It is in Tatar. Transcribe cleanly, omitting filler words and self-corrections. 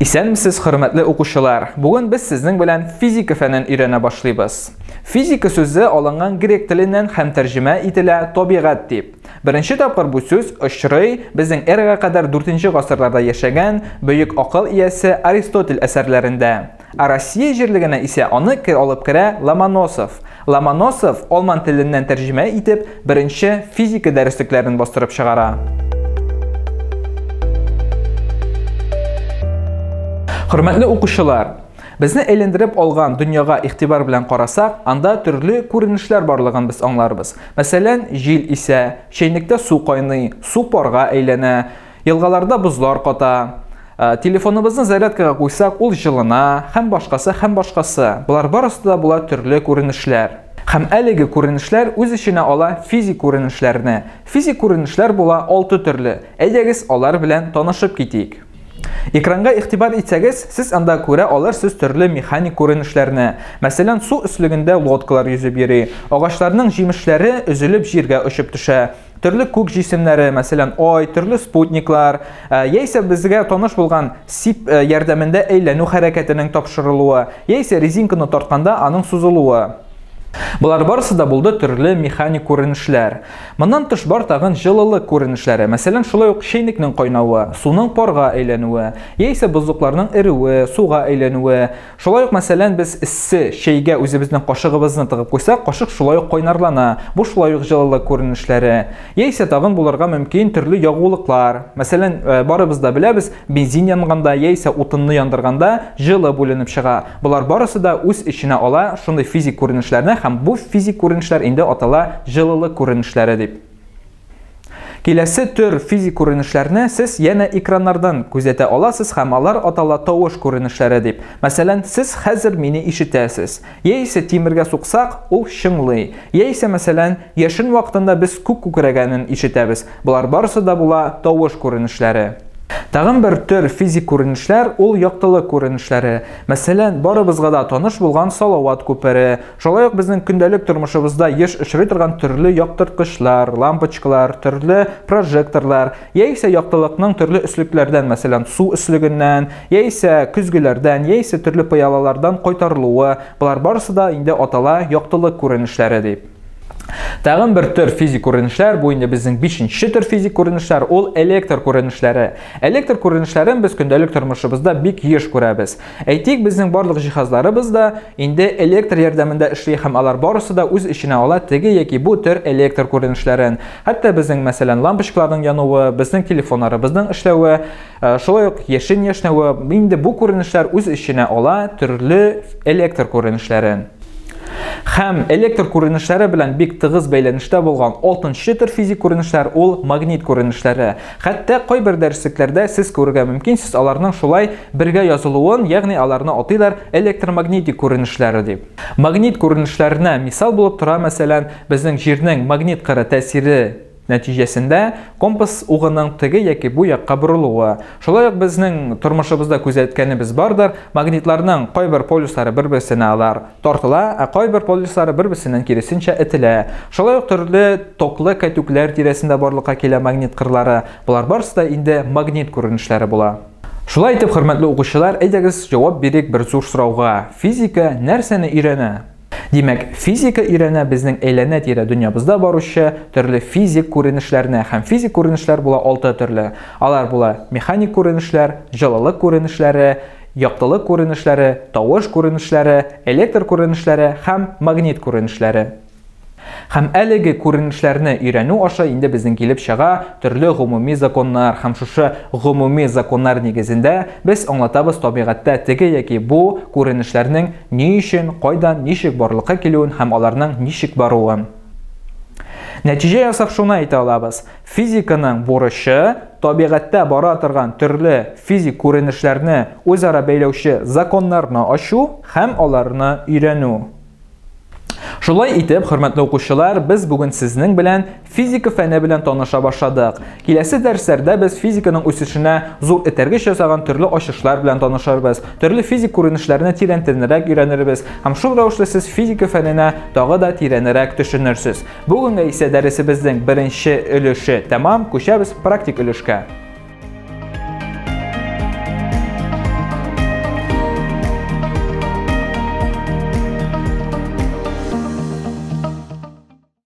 Исәнмесез, хөрмәтле укучылар. Бүген без сезнең белән физика фәнен өйрәнә башлыйбыз. Физика сүзе алынган грек теленнән һәм тәрҗемә ителә табигать дип. Беренче тапкыр бу сүз очрый безнең эрага кадәр 4нче гасырларда яшәгән бөек акыл иясе Аристотель әсәрләрендә. Россия җирлегенә исә аны алып керә Ломоносов. Ломоносов алман теленнән тәрҗемә итеп беренче физика дәреслекләрен бастырып чыгара. Хөрмәтле укучылар, безне әйләндереп алган дөньяга игътибар белән карасак, анда төрле күренешләр барлыгын без аңларбыз. Мәсәлән, җил исә, чәйнектә су кайный, су парга әйләнә, елгаларда бозлар ката. Телефоныбызны зарядкага куйсак, ул җылына, һәм башкасы. Булар барысы да була төрле күренешләр. Һәм әлеге күренешләр үз иченә ала физик күренешләрне. Физик күренешләр була 6 төрле. Әйдәгез алар белән танышып китик. Экранга игътибар итсәгез, сез анда күрә алырсыз төрле механик күренешләрне. Мәсәлән, су өслегендә лодкалар yüзеп йөри, агачларның җимешләре өзелеп җиргә очып төшә. Төрле күк җисемнәре, мәсәлән, ай, төрле спутниклар, яисә безгә таныш булган сип ярдәмендә әйләнү хәрәкәтенең тапшырылуы, яисә резинканы тартканда аның сузылуы. Булар барысы да булды төрле механик күренешләр. Моннан тыш бар тагын җылылык күренешләре. Мәсәлән, шулай ук чәйнекнең кайнавы, суның парга әйләнүе, яисә бозыкларның эреүе, суга әйләнүе. Шулай ук мәсәлән, без эссе чәйгә үзебезнең кашыгыбызны тыгып куйсак, кашык шулай ук кайнарлана. Бу шулай ук җылылык күренешләре. Яисә тагын булырга мөмкин төрле ягулыклар. Мәсәлән, барыбыз да беләбез, бензин янганда яисә утынны яндырганда җылы бүленеп чыга. Булар барысы да үз иченә ала шундый физик күренешләрне. Һәм бу физик күренешләр инде атала җылылык күренешләре дип. Киләсе төр физик күренешләрне сез яна экраннардан күзәтә аласыз һәм алар атала тавыш күренешләре дип. Мәсәлән, сез хәзер мине ишетәсез. Яисә тимергә суксак, ул шыңлый. Яисә мәсәлән, яшен вакытында без күк күкрәгәнен ишетәбез. Булар барысы да була тавыш күренешләре. Тагын бер төр физик күренешләр ул яктылык күренешләре. Мәсәлән, барыбызга да таныш булган Салават күпере. Шулай ук безнең көндәлек тормышыбызда еш очрый торган төрле яктырткычлар, лампочкалар, төрле прожекторлар, яисә яктылыкның төрле өслекләрдән, мәсәлән, су өслегеннән, яисә көзгеләрдән, яисә төрле пыялалардан кайтарылуы. Булар барысы да инде атала яктылык күренешләре дип. Тагын бер төр физик күренешләр, бу инде безнең 5нче төр физик күренешләр, ул электр күренешләре. Электр күренешләрен без көндәлек тормышыбызда бик еш күрәбез. Әйтик, безнең барлык җиһазларыбыз да инде электр ярдәмендә эшли һәм алар барысы да үз иченә ала теге яки бу төр электр күренешләрен. Хәтта безнең мәсәлән лампочкаларның януы, безнең телефоннарыбызның эшләве, шулай ук яшен яшнәве, инде бу күренешләр үз иченә ала төрле электр күренешләрен. Һәм электр күренешләре белән бик тыгыз бәйләнештә булган 6нчы төр физик күренешләр ул магнит күренешләре. Хәтта кайбер дәреслекләрдә сез күрергә мөмкинсез аларның шулай бергә язылуын, ягъни аларны атыйлар электромагнитик күренешләре дип. Магнит күренешләренә мисал булып тора, мәсәлән, безнең җирнең магнит кыры тәэсире нәтиҗәсендә компас угының теге яки бу якка борылуы. Шулай ук безнең тормышыбызда күзәткәнебез бардыр, магнитларның кайбер полюслары бер-берсенә алар тартыла, ә кайбер полюслары бер-берсеннән киресенчә этелә. Шулай ук төрле токлы кәтүкләр тирәсендә барлыкка килә магнит кырлары. Булар барысы да инде магнит күренешләре була. Шулай итеп, хөрмәтле укучылар, әйдәгез җавап бирик бер зур сорауга. Физика нәрсәне өйрәнә? Димәк, физика өйрәнә безнең әйләнә-тирә дөньябызда баручы төрле физик күренешләрне, һәм физик күренешләр була 6 төрле. Алар була механик күренешләр, җылылык күренешләре, яктылык күренешләре, тавыш күренешләре, электр күренешләре һәм магнит күренешләре. Һәм әлеге күренешләрне өйрәнү аша инде безнең килеп чыга төрле гомуми законнар, һәм шушы гомуми законнар нигезендә без аңлатабыз табигатьтә теге яки бу күренешләрнең ни өчен, кайдан, ничек барлыкка килүен һәм аларның ничек баруын. Нәтиҗә ясап шуны әйтә алабыз. Физиканың бурычы табигатьтә бара торган төрле физик күренешләрне үзара бәйләүче законнарны ачу һәм аларны өйрәнү. Шулай итеп, хөрмәтле укучылар, без бүген сезнең белән физика фәне белән таныша башладык. Киләсе дәресләрдә без физиканың үсешенә зур этәргеч ясаган төрле ачышлар белән танышырбыз, төрле физик күренешләрне тирәнтенрәк өйрәнербез, һәм шул рәвешле сез физика фәненә тагы да тирәнрәк төшенерсез. Бүгенге исә дәресебезнең беренче өлеше тәмам, күчәбез практик өлешкә.